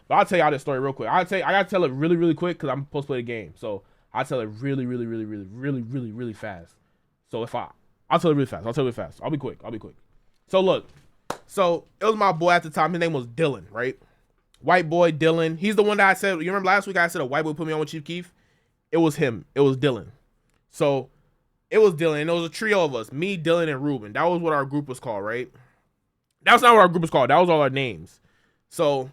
But I'll tell y'all this story real quick. I gotta tell it really, really quick because I'm supposed to play the game. So I'll tell it really, really, really, really, really, really, really fast. So I'll tell it really fast. I'll tell it really fast. I'll be quick. So look, so it was my boy at the time. His name was Dylan, right? White boy Dylan. He's the one that I said. You remember last week I said a white boy put me on with Chief Keef? It was him. It was Dylan. So it was Dylan, and it was a trio of us. Me, Dylan, and Ruben. That was what our group was called, right? That's not what our group was called. That was all our names. So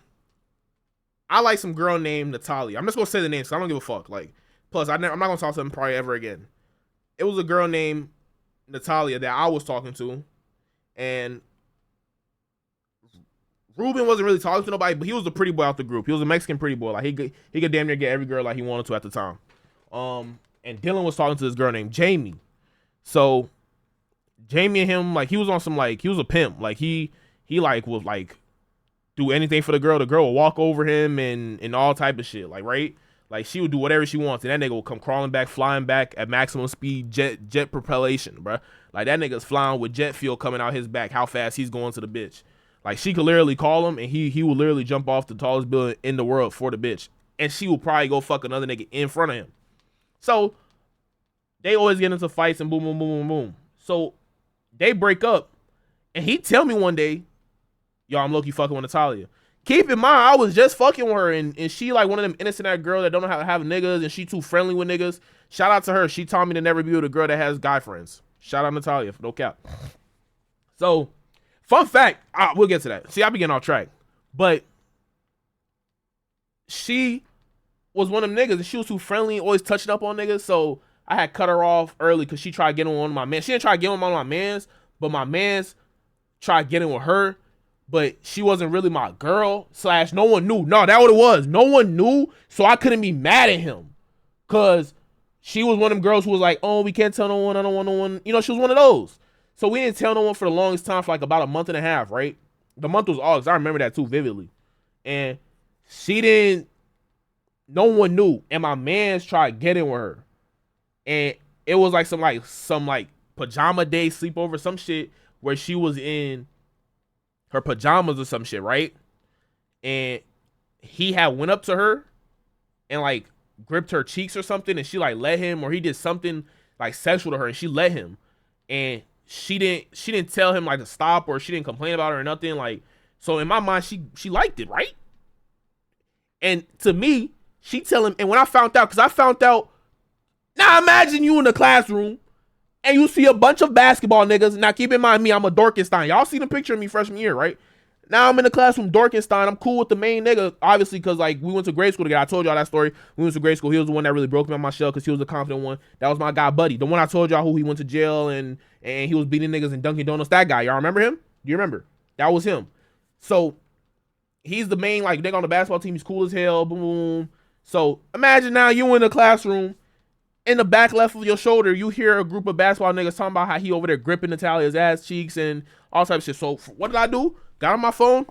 I like some girl named Natalia. I'm just gonna say the name because I don't give a fuck. Like, plus I'm not gonna talk to them probably ever again. It was a girl named Natalia that I was talking to, and Ruben wasn't really talking to nobody, but he was the pretty boy out the group. He was a Mexican pretty boy. Like he could damn near get every girl like he wanted to at the time. And Dylan was talking to this girl named Jamie. So Jamie and him, like, he was on some, like, he was a pimp. Like he like would like do anything for the girl. The girl would walk over him and all type of shit. Like, right? Like, she would do whatever she wants, and that nigga would come crawling back, flying back at maximum speed, jet propulsion, bruh. Like, that nigga's flying with jet fuel coming out his back. How fast he's going to the bitch. Like, she could literally call him, and he would literally jump off the tallest building in the world for the bitch. And she would probably go fuck another nigga in front of him. So they always get into fights and boom, boom, boom, boom, boom. So they break up, and he tell me one day, yo, I'm low-key fucking with Natalia. Keep in mind, I was just fucking with her, and she like one of them innocent ass girls that don't know how to have niggas, and she too friendly with niggas. Shout out to her. She taught me to never be with a girl that has guy friends. Shout out Natalia, no cap. So, fun fact, we'll get to that. See, I be getting off track. But she was one of them niggas, and she was too friendly, always touching up on niggas, so I had cut her off early because she tried getting on one of my mans. She didn't try to get on one of my mans, but my mans tried getting with her, but she wasn't really my girl, / no one knew. No, that's what it was. No one knew, so I couldn't be mad at him. Because she was one of them girls who was like, oh, we can't tell no one, I don't want no one. You know, she was one of those. So we didn't tell no one for the longest time for like about a month and a half, right? The month was August. I remember that too vividly. And she didn't, no one knew. And my mans tried getting with her. And it was like some pajama day sleepover, some shit where she was in her pajamas or some shit, right? And he had went up to her and like gripped her cheeks or something, and she like let him, or he did something like sexual to her, and she let him, and she didn't tell him like to stop, or she didn't complain about her or nothing. Like, so in my mind, she liked it, right? And to me, she tell him, and when I found out, because I found out, now imagine you in the classroom and you see a bunch of basketball niggas. Now keep in mind me, I'm a Dorkenstein. Y'all see the picture of me freshman year, right? Now I'm in the classroom, Dorkenstein. I'm cool with the main nigga, obviously, because like we went to grade school together. I told y'all that story. We went to grade school. He was the one that really broke me on my shell because he was the confident one. That was my guy, Buddy. The one I told y'all who he went to jail and he was beating niggas in Dunkin' Donuts. That guy, y'all remember him? Do you remember? That was him. So he's the main like nigga on the basketball team. He's cool as hell. Boom, boom, boom. So imagine now you in the classroom. In the back left of your shoulder, you hear a group of basketball niggas talking about how he over there gripping Natalia's ass cheeks and all types of shit. So what did I do? Got on my phone.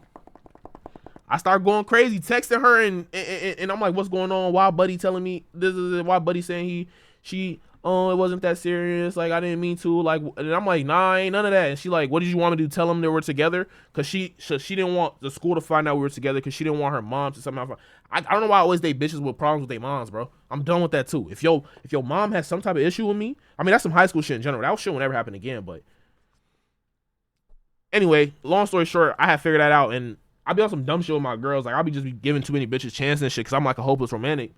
I started going crazy, texting her, and I'm like, what's going on? Why Buddy telling me this is it? Why Buddy saying it wasn't that serious? Like, I didn't mean to. Like, and I'm like, nah, ain't none of that. And she like, what did you want me to do? Tell them they were together? Because she didn't want the school to find out we were together because she didn't want her mom to somehow. I don't know why I always date bitches with problems with their moms, bro. I'm done with that too. If your mom has some type of issue with me, I mean, that's some high school shit in general. That shit will never happen again. But anyway, long story short, I had figured that out, and I be on some dumb shit with my girls. Like, I'll be just be giving too many bitches chances and shit because I'm like a hopeless romantic.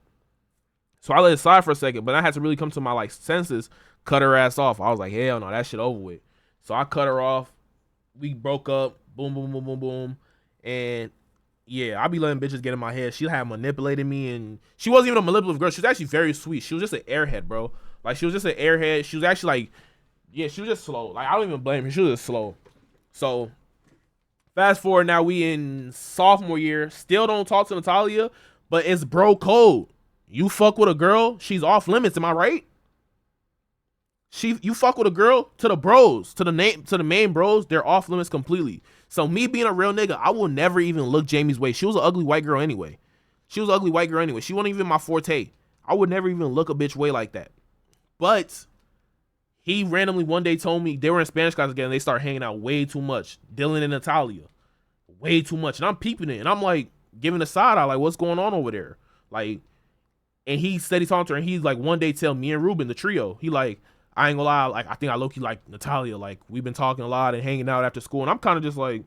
So I let it slide for a second, but I had to really come to my like senses, cut her ass off. I was like, hell no, that shit over with. So I cut her off. We broke up. Boom, boom, boom, boom, boom. And yeah, I be letting bitches get in my head. She had manipulated me, and she wasn't even a manipulative girl. She was actually very sweet. She was just an airhead, bro. Like, she was just an airhead. She was actually like, yeah, she was just slow. Like, I don't even blame her. She was just slow. So fast forward, now we in sophomore year. Still don't talk to Natalia, but it's bro code. You fuck with a girl, she's off limits. Am I right? You fuck with a girl, to the bros, to the main bros, they're off limits completely. So me being a real nigga, I will never even look Jamie's way. She was an ugly white girl anyway. She wasn't even my forte. I would never even look a bitch way like that. But he randomly one day told me they were in Spanish class again. And they started hanging out way too much. Dylan and Natalia, way too much. And I'm peeping it, and I'm like, giving a side eye, like, what's going on over there? Like, and he steady talking to her, and he's like, one day tell me and Ruben, the trio, he like, I ain't gonna lie, like, I think I low-key like Natalia. Like, we've been talking a lot and hanging out after school, and I'm kind of just like,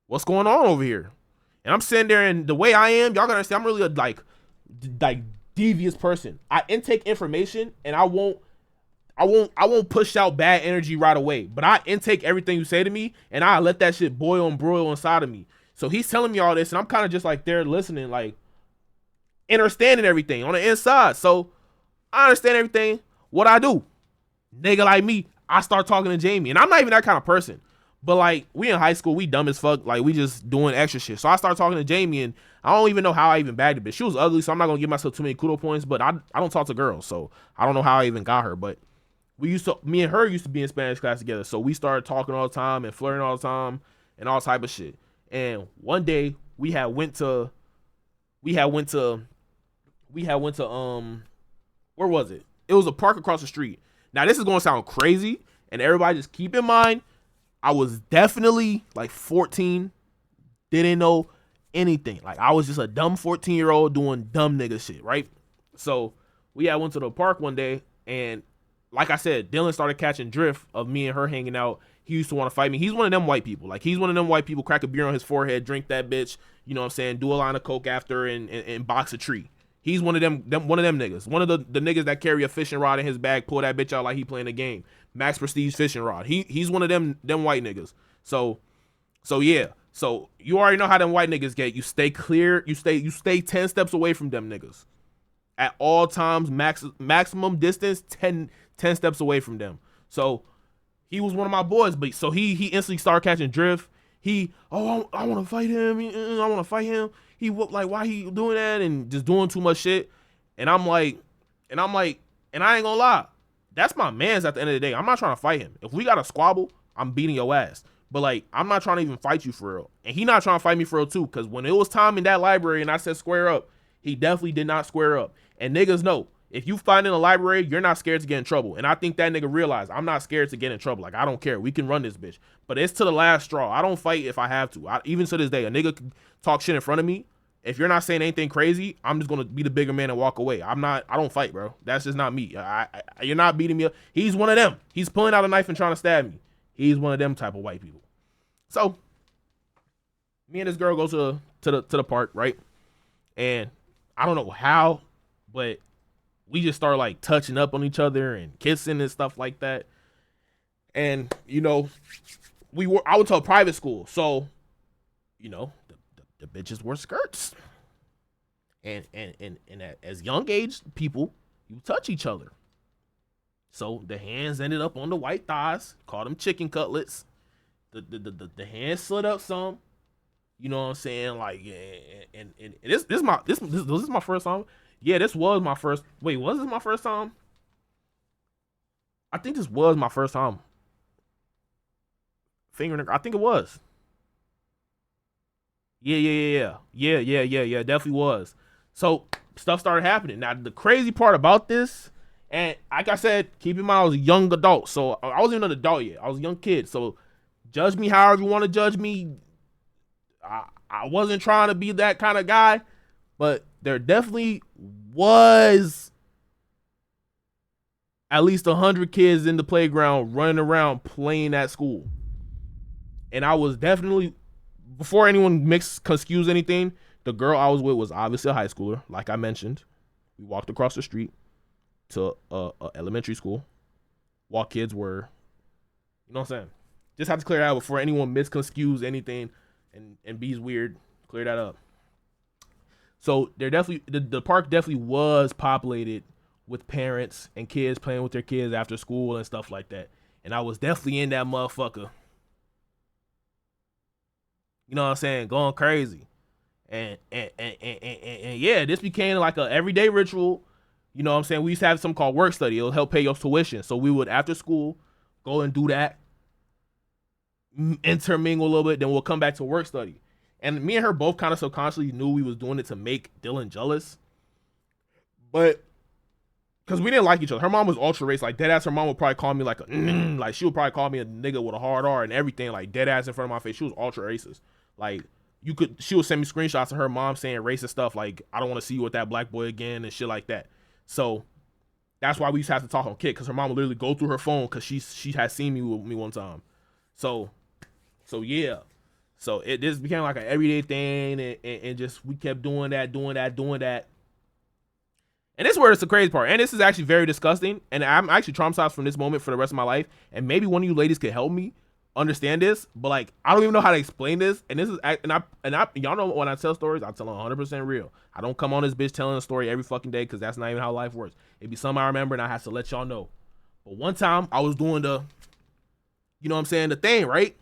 what's going on over here? And I'm sitting there, and the way I am, y'all gotta understand, I'm really a like devious person. I intake information, and I won't push out bad energy right away. But I intake everything you say to me, and I let that shit boil and broil inside of me. So he's telling me all this, and I'm kind of just like there listening, like understanding everything on the inside. So I understand everything. What I do, nigga like me, I start talking to Jamie, and I'm not even that kind of person. But like, we in high school, we dumb as fuck. Like, we just doing extra shit. So I start talking to Jamie, and I don't even know how I even bagged the bitch. She was ugly, so I'm not gonna give myself too many kudo points. But I don't talk to girls, so I don't know how I even got her. But me and her used to be in Spanish class together. So we started talking all the time and flirting all the time and all type of shit. And one day we had went to where was it? It was a park across the street. Now this is gonna sound crazy, and everybody just keep in mind, I was definitely like 14, didn't know anything. Like, I was just a dumb 14-year-old doing dumb nigga shit, right? So we had went to the park one day, and like I said, Dylan started catching drift of me and her hanging out. He used to want to fight me. He's one of them white people. Like, he's one of them white people, crack a beer on his forehead, drink that bitch, you know what I'm saying, do a line of coke after, and box a tree. He's one of them niggas. One of the niggas that carry a fishing rod in his bag, pull that bitch out like he playing a game. Max Prestige fishing rod. He's one of them white niggas. So yeah. So you already know how them white niggas get. You stay clear. You stay 10 steps away from them niggas. At all times, maximum distance, 10 steps away from them. So he was one of my boys, but so he instantly started catching drift. I want to fight him. I want to fight him. He like, why he doing that and just doing too much shit. And I'm like, and I ain't gonna lie, that's my man's at the end of the day. I'm not trying to fight him. If we got a squabble, I'm beating your ass. But like, I'm not trying to even fight you for real. And he not trying to fight me for real too. Cause when it was time in that library and I said square up, he definitely did not square up. And niggas know, if you find in a library, you're not scared to get in trouble. And I think that nigga realized I'm not scared to get in trouble. Like, I don't care. We can run this bitch. But it's to the last straw. I don't fight if I have to. Even to this day, a nigga can talk shit in front of me. If you're not saying anything crazy, I'm just going to be the bigger man and walk away. I don't fight, bro. That's just not me. You're not beating me up. He's one of them. He's pulling out a knife and trying to stab me. He's one of them type of white people. So, me and this girl go to the park, right? And I don't know how, but we just start like touching up on each other and kissing and stuff like that. And, you know, I went to a private school. So, you know, the bitches wore skirts. And as young age people, you touch each other. So the hands ended up on the white thighs, called them chicken cutlets. The hands slid up some. You know what I'm saying? Like, and this is my first time. Yeah, this was my first. Wait, was this my first time? I think this was my first time. Fingering, I think it was. Yeah, definitely was. So stuff started happening. Now the crazy part about this, and like I said, keep in mind I was a young adult, so I wasn't even an adult yet. I was a young kid, so judge me however you want to judge me. I wasn't trying to be that kind of guy, but there definitely was at least 100 kids in the playground running around playing at school. And I was definitely, before anyone confuse anything, the girl I was with was obviously a high schooler, like I mentioned. We walked across the street to a elementary school while kids were, you know what I'm saying? Just have to clear that out before anyone misconstrues anything and be's weird. Clear that up. So there definitely, the park definitely was populated with parents and kids playing with their kids after school and stuff like that. And I was definitely in that motherfucker. You know what I'm saying? Going crazy. And yeah, this became like a everyday ritual. You know what I'm saying? We used to have something called work study. It'll help pay your tuition. So we would, after school, go and do that, intermingle a little bit, then we'll come back to work study. And me and her both kind of subconsciously knew we was doing it to make Dylan jealous. But because we didn't like each other. Her mom was ultra racist. Like, dead ass, her mom would probably call me like like she would probably call me a nigga with a hard R and everything, like dead ass in front of my face. She was ultra racist. Like, she would send me screenshots of her mom saying racist stuff like, I don't want to see you with that black boy again and shit like that. So that's why we used to have to talk on Kik, because her mom would literally go through her phone because she had seen me with me one time. So yeah. So this became like an everyday thing, and just we kept doing that. And this is where it's the crazy part. And this is actually very disgusting. And I'm actually traumatized from this moment for the rest of my life. And maybe one of you ladies could help me understand this. But like, I don't even know how to explain this. And this is, and I y'all know when I tell stories, I tell them 100% real. I don't come on this bitch telling a story every fucking day, because that's not even how life works. It'd be something I remember and I have to let y'all know. But one time I was doing the, you know what I'm saying, the thing, right?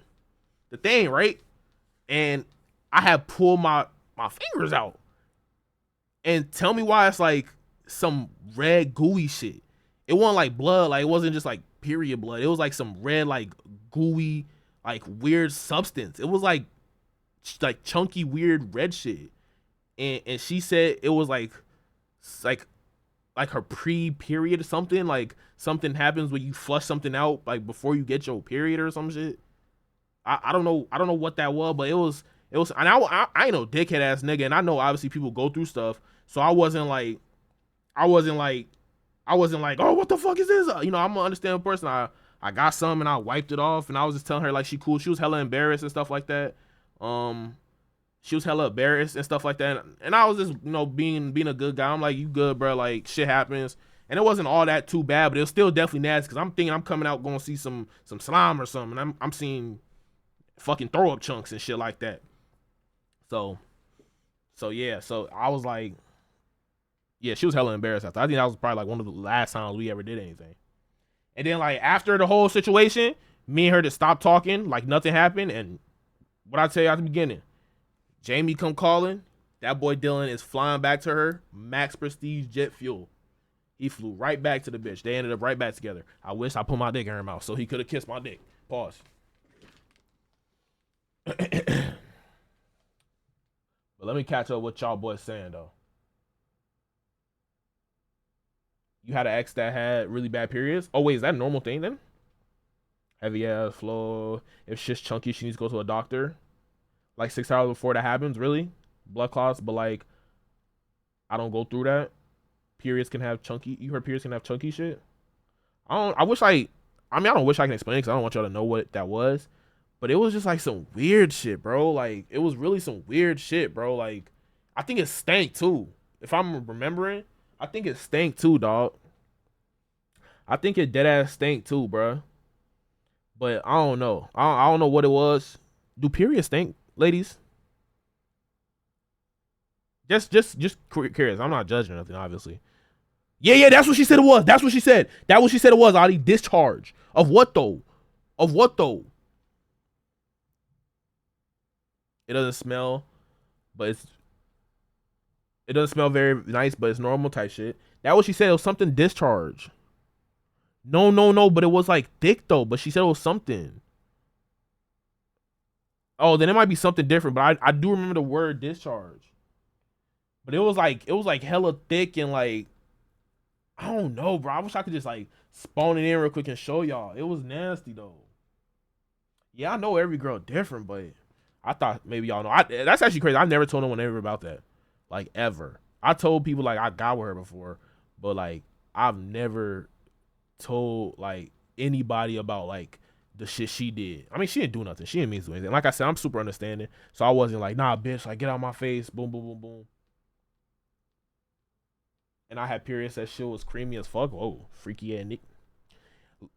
And I had pulled my fingers out. And tell me why it's like some red gooey shit. It wasn't like blood, like it wasn't just like period blood. It was like some red, like gooey, like weird substance. It was like chunky, weird red shit. And she said it was like her pre-period or something. Like something happens when you flush something out like before you get your period or some shit. I don't know what that was, but it was. And I ain't no dickhead ass nigga, and I know obviously people go through stuff, so I wasn't like, oh, what the fuck is this? You know, I'm an understanding person. I got some and I wiped it off, and I was just telling her like she cool. She was hella embarrassed and stuff like that. She was hella embarrassed and stuff like that, and I was just, you know, being a good guy. I'm like, you good, bro? Like shit happens, and it wasn't all that too bad, but it was still definitely nasty, because I'm thinking I'm coming out going to see some slime or something, and I'm seeing fucking throw up chunks and shit like that. So yeah, so I was like, yeah, she was hella embarrassed after. I think that was probably like one of the last times we ever did anything. And then like after the whole situation, me and her just stopped talking, like nothing happened. And what I tell you at the beginning, Jamie come calling, that boy Dylan is flying back to her, max prestige jet fuel. He flew right back to the bitch. They ended up right back together. I wish I put my dick in her mouth so he could have kissed my dick. Pause. But let me catch up what y'all boys saying though. You had an ex that had really bad periods? Oh wait, is that a normal thing then? Heavy ass flow. If shit's chunky, she needs to go to a doctor. Like 6 hours before that happens, really? Blood clots, but like, I don't go through that. Periods can have chunky. You heard periods can have chunky shit? I don't wish I can explain it, because I don't want y'all to know what that was. But it was just like some weird shit, bro. Like, it was really some weird shit, bro. Like, I think it stank too. If I'm remembering, I think it stank too, dog. I think it dead ass stank too, bro. But I don't know. I don't know what it was. Do periods stink, ladies? Just curious. I'm not judging nothing, obviously. Yeah, that's what she said it was. That's what she said. That what she said it was, Adi. Discharge. Of what though? It doesn't smell, but it doesn't smell very nice, but it's normal type shit. That what she said. It was something discharge. No, but it was like thick though. But she said it was something. Oh, then it might be something different. But I do remember the word discharge. But it was like hella thick and like, I don't know, bro. I wish I could just like spawn it in real quick and show y'all. It was nasty though. Yeah, I know every girl different, but I thought maybe y'all know. That's actually crazy. I never told no one ever about that. Like, ever. I told people, like, I got with her before, but, like, I've never told, like, anybody about, like, the shit she did. I mean, she didn't do nothing. She didn't mean to do anything. Like I said, I'm super understanding. So I wasn't like, nah, bitch, like, get out my face. Boom, boom, boom, boom. And I had periods that shit was creamy as fuck. Whoa, freaky ass Nick.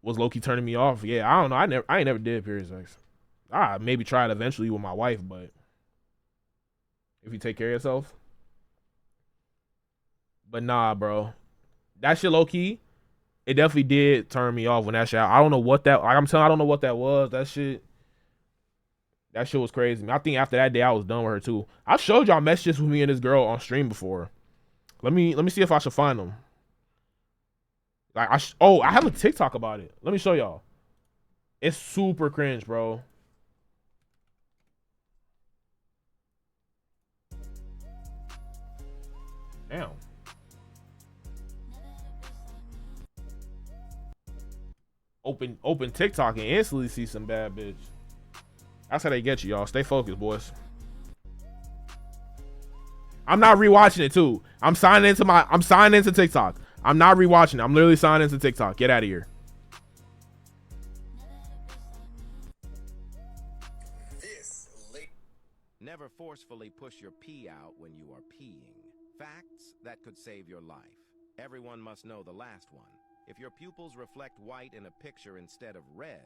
Was low-key turning me off. Yeah, I don't know. I ain't never did period sex. I maybe try it eventually with my wife, but if you take care of yourself. But nah, bro. That shit low key, it definitely did turn me off when that shit. I don't know what that, like I'm telling you, I don't know what that was. That shit was crazy. I think after that day I was done with her too. I showed y'all messages with me and this girl on stream before. Let me see if I should find them. Like I have a TikTok about it. Let me show y'all. It's super cringe, bro. Damn. Open TikTok and instantly see some bad bitch. That's how they get you, y'all. Stay focused, boys. I'm not rewatching it too. I'm signing into TikTok. I'm not rewatching it. I'm literally signing into TikTok. Get out of here. Never forcefully push your pee out when you are peeing. Facts that could save your life. Everyone must know the last one. If your pupils reflect white in a picture instead of red,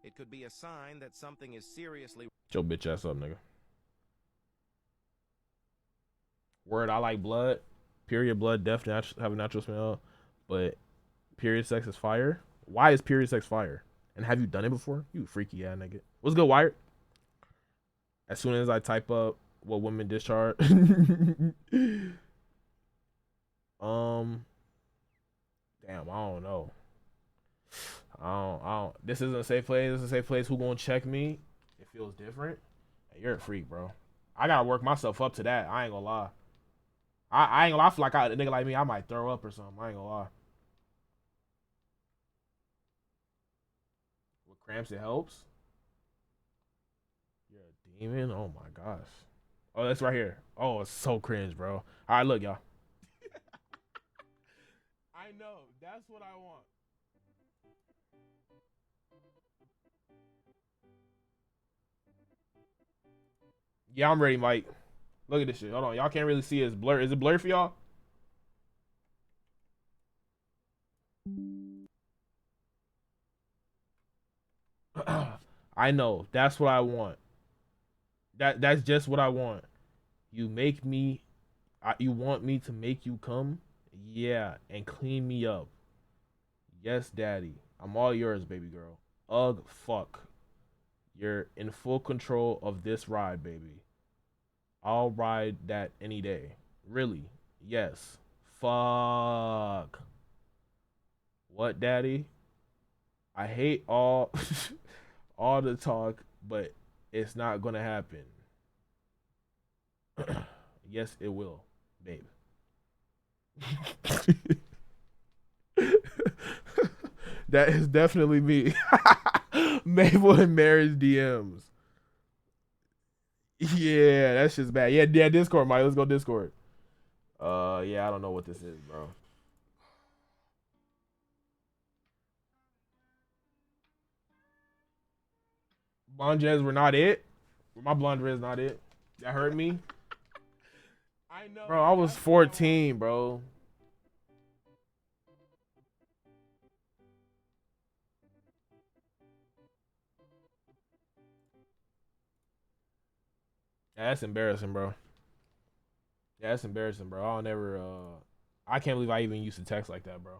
it could be a sign that something is seriously... Shut your bitch ass up, nigga. Word, I like blood. Period blood definitely have a natural smell, but period sex is fire. Why is period sex fire? And have you done it before? You freaky ass nigga. What's good, Wired? As soon as I type up what women discharge, damn, I don't know. I don't. This isn't a safe place. This is a safe place. Who gonna check me? It feels different. Hey, you're a freak, bro. I gotta work myself up to that. I ain't gonna lie. I ain't gonna lie. I feel like a nigga like me, I might throw up or something. I ain't gonna lie. With cramps, it helps. You're a demon. Oh my gosh. Oh, that's right here. Oh, it's so cringe, bro. All right, look, y'all. I know. That's what I want. Yeah, I'm ready, Mike. Look at this shit. Hold on. Y'all can't really see it. It's blur. Is it blurry for y'all? I know. That's what I want. That's just what I want. You make me you want me to make you come? Yeah, and clean me up. Yes, daddy. I'm all yours, baby girl. Ugh, fuck. You're in full control of this ride, baby. I'll ride that any day. Really? Yes. Fuck. What, daddy? I hate all all the talk, but it's not gonna happen. Yes, it will, babe. That is definitely me. Mabel and Mary's DMs. Yeah, that's just bad. Yeah, yeah, Discord, Mike. Let's go Discord. Yeah, I don't know what this is, bro. Blonde dreads were not it. My blonde dreads not it. That hurt me. I know. Bro, I was 14, bro. Yeah, that's embarrassing, bro. Yeah, that's embarrassing, bro. I'll never I can't believe I even used to text like that, bro.